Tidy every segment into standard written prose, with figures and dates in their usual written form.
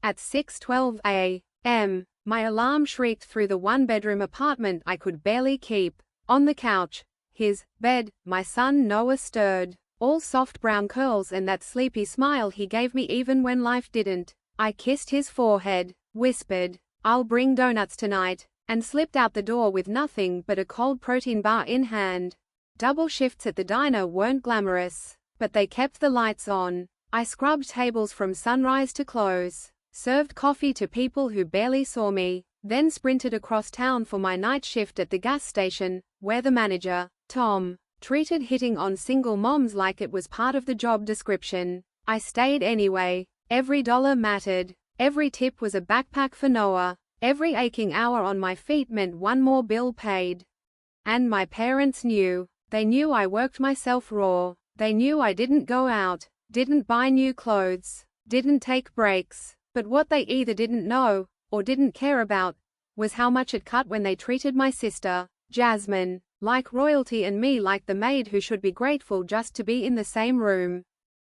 At 6:12 a.m., my alarm shrieked through the one-bedroom apartment I could barely keep. On the couch, his bed, my son Noah stirred, all soft brown curls and that sleepy smile he gave me even when life didn't. I kissed his forehead, whispered, "I'll bring donuts tonight," and slipped out the door with nothing but a cold protein bar in hand. Double shifts at the diner weren't glamorous, but they kept the lights on. I scrubbed tables from sunrise to close, served coffee to people who barely saw me, then sprinted across town for my night shift at the gas station, where the manager, Tom, treated hitting on single moms like it was part of the job description. I stayed anyway. Every dollar mattered. Every tip was a backpack for Noah. Every aching hour on my feet meant one more bill paid. And my parents knew. They knew I worked myself raw. They knew I didn't go out, didn't buy new clothes, didn't take breaks. But what they either didn't know, or didn't care about, was how much it cut when they treated my sister, Jasmine, like royalty and me like the maid who should be grateful just to be in the same room.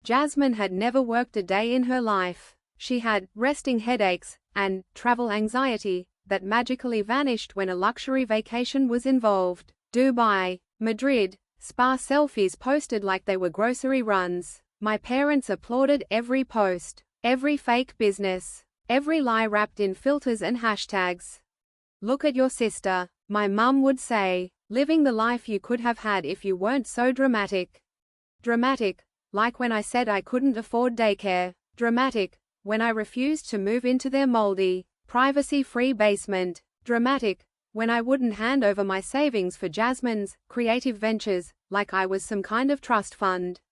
Jasmine had never worked a day in her life. She had resting headaches and travel anxiety that magically vanished when a luxury vacation was involved. Dubai, Madrid, spa selfies posted like they were grocery runs. My parents applauded every post, every fake business, every lie wrapped in filters and hashtags. "Look at your sister," my mum would say, "living the life you could have had if you weren't so dramatic." Dramatic, like when I said I couldn't afford daycare. Dramatic, when I refused to move into their moldy, privacy-free basement. Dramatic, when I wouldn't hand over my savings for Jasmine's creative ventures, like I was some kind of trust fund.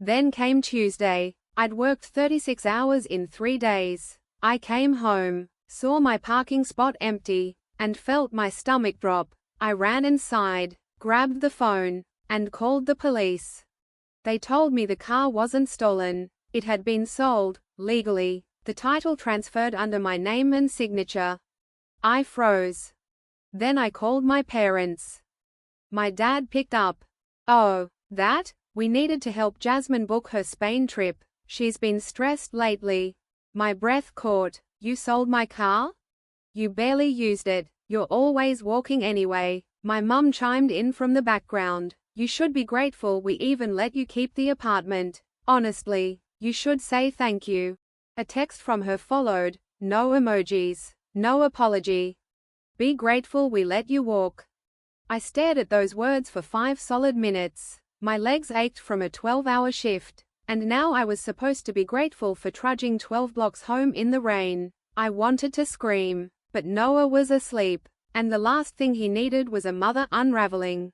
Then came Tuesday. I'd worked 36 hours in 3 days. I came home, saw my parking spot empty, and felt my stomach drop. I ran inside, grabbed the phone, and called the police. They told me the car wasn't stolen. It had been sold, legally, the title transferred under my name and signature. I froze. Then I called my parents. My dad picked up. "Oh, that? We needed to help Jasmine book her Spain trip. She's been stressed lately." My breath caught. "You sold my car? You barely used it. You're always walking anyway." My mum chimed in from the background. "You should be grateful we even let you keep the apartment. Honestly, you should say thank you." A text from her followed. No emojis. No apology. "Be grateful we let you walk." I stared at those words for 5 solid minutes. My legs ached from a 12-hour shift, and now I was supposed to be grateful for trudging 12 blocks home in the rain. I wanted to scream, but Noah was asleep, and the last thing he needed was a mother unraveling.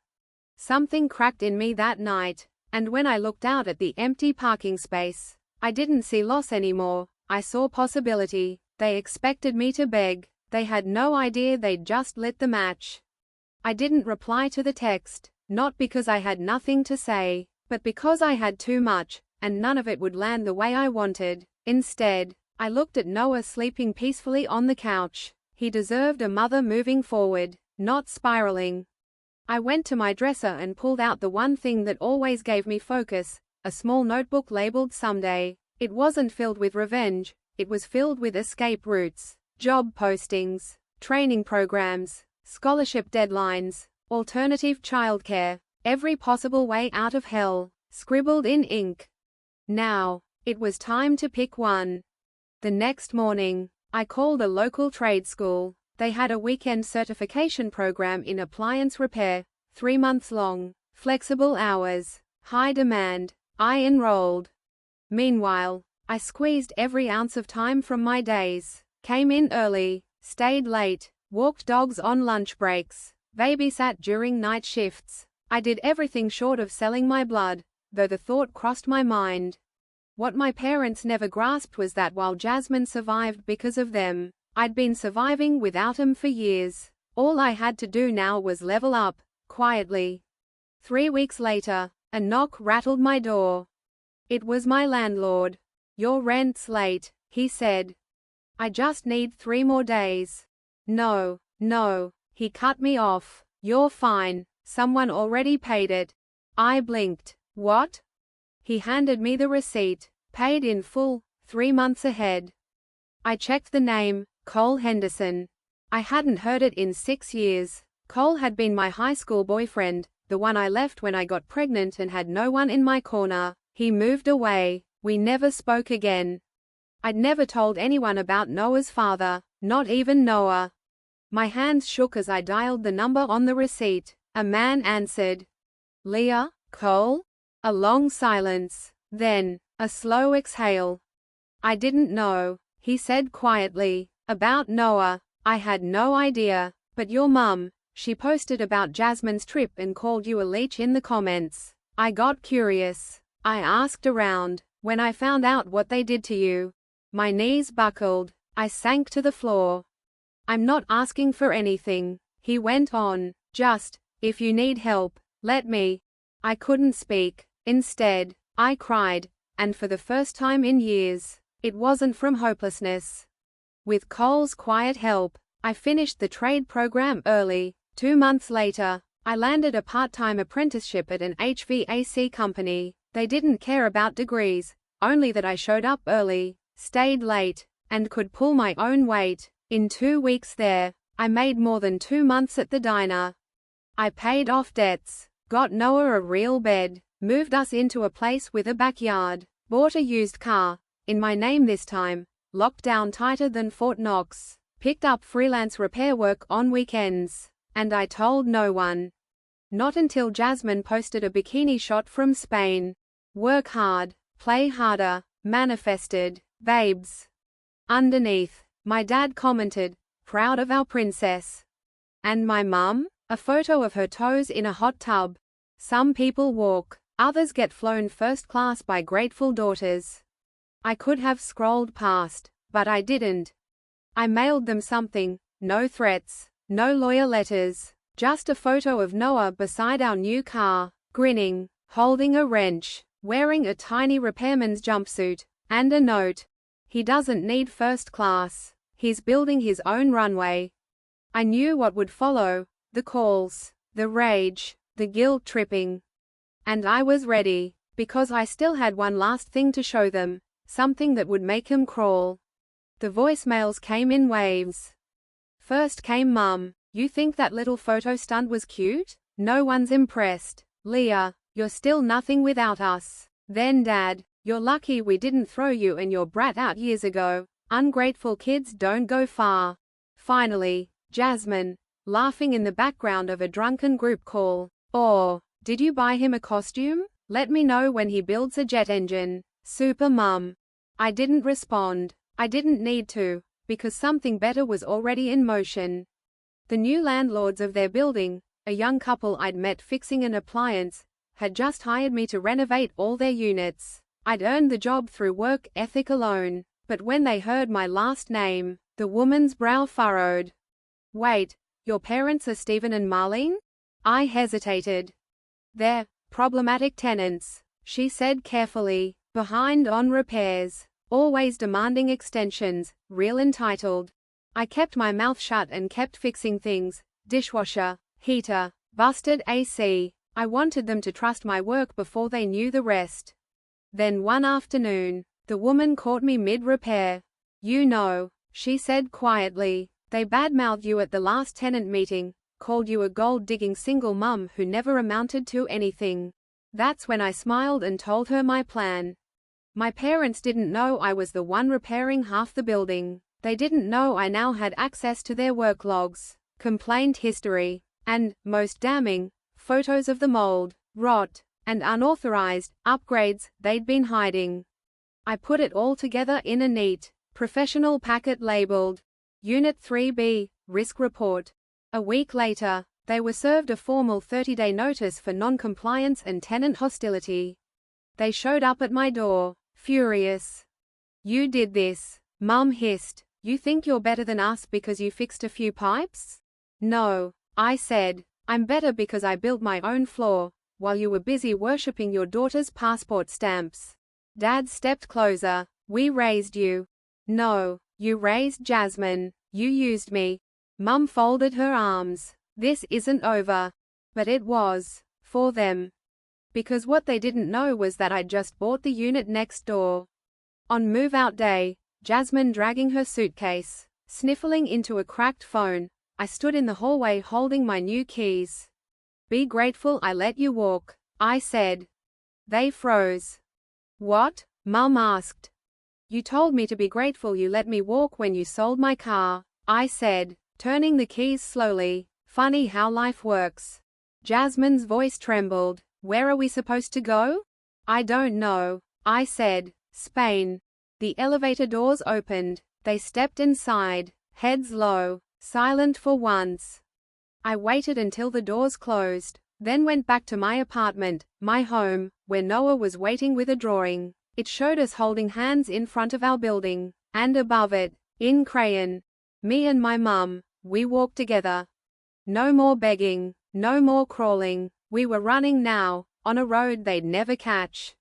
Something cracked in me that night, and when I looked out at the empty parking space, I didn't see loss anymore. I saw possibility. They expected me to beg. They had no idea they'd just lit the match. I didn't reply to the text, not because I had nothing to say, but because I had too much, and none of it would land the way I wanted. Instead, I looked at Noah sleeping peacefully on the couch. He deserved a mother moving forward, not spiraling. I went to my dresser and pulled out the one thing that always gave me focus, a small notebook labeled Someday. It wasn't filled with revenge, it was filled with escape routes, job postings, training programs, scholarship deadlines, alternative childcare, every possible way out of hell, scribbled in ink. Now, it was time to pick one. The next morning, I called a local trade school. They had a weekend certification program in appliance repair, 3 months long, flexible hours, high demand. I enrolled. Meanwhile, I squeezed every ounce of time from my days, came in early, stayed late, walked dogs on lunch breaks, babysat during night shifts. I did everything short of selling my blood, though the thought crossed my mind. What my parents never grasped was that while Jasmine survived because of them, I'd been surviving without them for years. All I had to do now was level up, quietly. 3 weeks later, a knock rattled my door. It was my landlord. "Your rent's late," he said. "I just need 3 more days." No, he cut me off. "You're fine. Someone already paid it." I blinked. "What?" He handed me the receipt. Paid in full, 3 months ahead. I checked the name, Cole Henderson. I hadn't heard it in 6 years. Cole had been my high school boyfriend, the one I left when I got pregnant and had no one in my corner. He moved away. We never spoke again. I'd never told anyone about Noah's father, not even Noah. My hands shook as I dialed the number on the receipt. A man answered. Leah, Cole? A long silence. Then, a slow exhale. I didn't know, he said quietly. About Noah, I had no idea. But your mum, she posted about Jasmine's trip and called you a leech in the comments. I got curious. I asked around. When I found out what they did to you, my knees buckled. I sank to the floor. I'm not asking for anything, he went on. Just, if you need help, let me. I couldn't speak. Instead, I cried, and for the first time in years, it wasn't from hopelessness. With Cole's quiet help, I finished the trade program early. 2 months later, I landed a part-time apprenticeship at an HVAC company. They didn't care about degrees, only that I showed up early, stayed late, and could pull my own weight. In 2 weeks there, I made more than 2 months at the diner. I paid off debts, got Noah a real bed, moved us into a place with a backyard, bought a used car, in my name this time, locked down tighter than Fort Knox, picked up freelance repair work on weekends, and I told no one. Not until Jasmine posted a bikini shot from Spain. Work hard, play harder, manifested, babes. Underneath, my dad commented, proud of our princess. And my mum? A photo of her toes in a hot tub. Some people walk, others get flown first class by grateful daughters. I could have scrolled past, but I didn't. I mailed them something, no threats, no lawyer letters, just a photo of Noah beside our new car, grinning, holding a wrench, wearing a tiny repairman's jumpsuit, and a note. He doesn't need first class. He's building his own runway. I knew what would follow, the calls, the rage, the guilt-tripping. And I was ready, because I still had one last thing to show them, something that would make him crawl. The voicemails came in waves. First came Mum. You think that little photo stunt was cute? No one's impressed. Leah, you're still nothing without us. Then Dad, you're lucky we didn't throw you and your brat out years ago. Ungrateful kids don't go far. Finally, Jasmine, laughing in the background of a drunken group call. Or, did you buy him a costume? Let me know when he builds a jet engine. Super Mum. I didn't respond. I didn't need to, because something better was already in motion. The new landlords of their building, a young couple I'd met fixing an appliance, had just hired me to renovate all their units. I'd earned the job through work ethic alone, but when they heard my last name, the woman's brow furrowed. Wait, your parents are Stephen and Marlene? I hesitated. They're problematic tenants, she said carefully, behind on repairs, always demanding extensions, real entitled. I kept my mouth shut and kept fixing things, dishwasher, heater, busted AC. I wanted them to trust my work before they knew the rest. Then one afternoon, the woman caught me mid-repair. You know, she said quietly, they badmouthed you at the last tenant meeting, called you a gold-digging single mum who never amounted to anything. That's when I smiled and told her my plan. My parents didn't know I was the one repairing half the building. They didn't know I now had access to their work logs, complaint history, and, most damning, photos of the mold, rot, and unauthorized upgrades they'd been hiding. I put it all together in a neat, professional packet labeled Unit 3B, Risk Report. A week later, they were served a formal 30-day notice for non-compliance and tenant hostility. They showed up at my door, furious. You did this, Mum hissed. You think you're better than us because you fixed a few pipes? No, I said. I'm better because I built my own floor, while you were busy worshipping your daughter's passport stamps. Dad stepped closer. We raised you. No, you raised Jasmine. You used me. Mum folded her arms. This isn't over. But it was, for them. Because what they didn't know was that I'd just bought the unit next door. On move-out day, Jasmine dragging her suitcase. Sniffling into a cracked phone, I stood in the hallway holding my new keys. Be grateful I let you walk, I said. They froze. What? Mum asked. You told me to be grateful you let me walk when you sold my car, I said, turning the keys slowly. Funny how life works. Jasmine's voice trembled. Where are we supposed to go? I don't know, I said. Spain. The elevator doors opened. They stepped inside, heads low, silent for once. I waited until the doors closed, then went back to my apartment, my home, where Noah was waiting with a drawing. It showed us holding hands in front of our building, and above it, in crayon, me and my mum, we walked together. No more begging, no more crawling, we were running now, on a road they'd never catch.